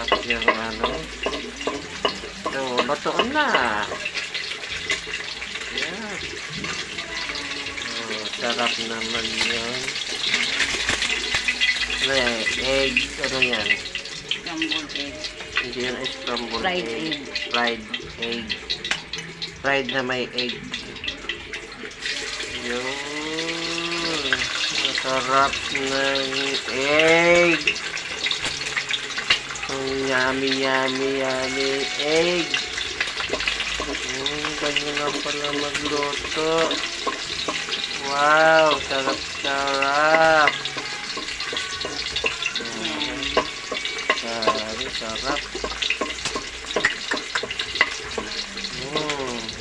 sarap yung ano. So, lutoon na. Yan. Oh, sarap naman yun. Egg, ano yan? Scrambled egg. Hindi yan ay scrambled Fried egg. egg. Fried egg. Fried na may egg. Yun. Masarap ng egg. Yummy, yummy, yummy egg. Ganyan lang pala magluto. Wow, sarap, sarap. Sarap.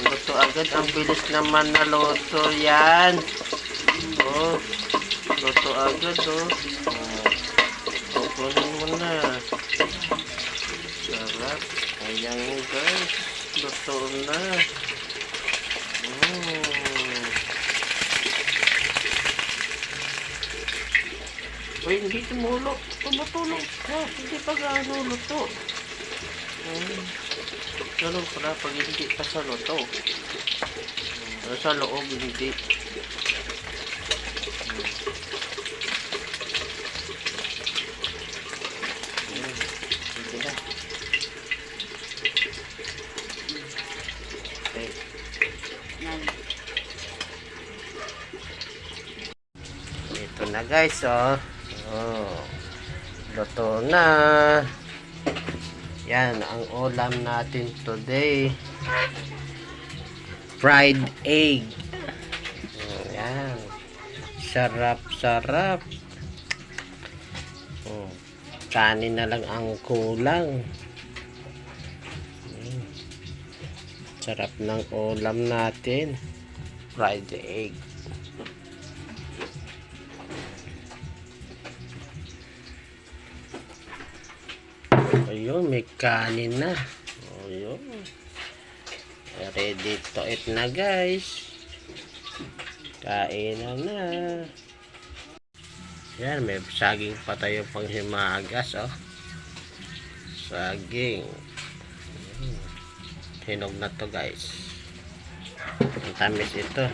Luto agad. Ang bilis naman na luto yan. Oh, luto agad oh. Kukunin mo na. Sarap. Ayan guys. Luto na. Uy, hindi tumulog. Tumutulog. Hindi pa gaano luto. Ganun pala pag hindi pa sa luto. Sa loob hindi. Hindi na. Okay. Ito na guys, oh. Luto na. Yan ang ulam natin today. Fried egg. Yan. Sarap, sarap. Kanin na lang ang kulang. Sarap ng ulam natin. Fried egg. Ayun, may kanin na. Ayun. Ready to eat na guys. Kain na. Yan, may saging pa tayo pang himagas, oh. Saging. Hinog na to guys. Ang tamis ito.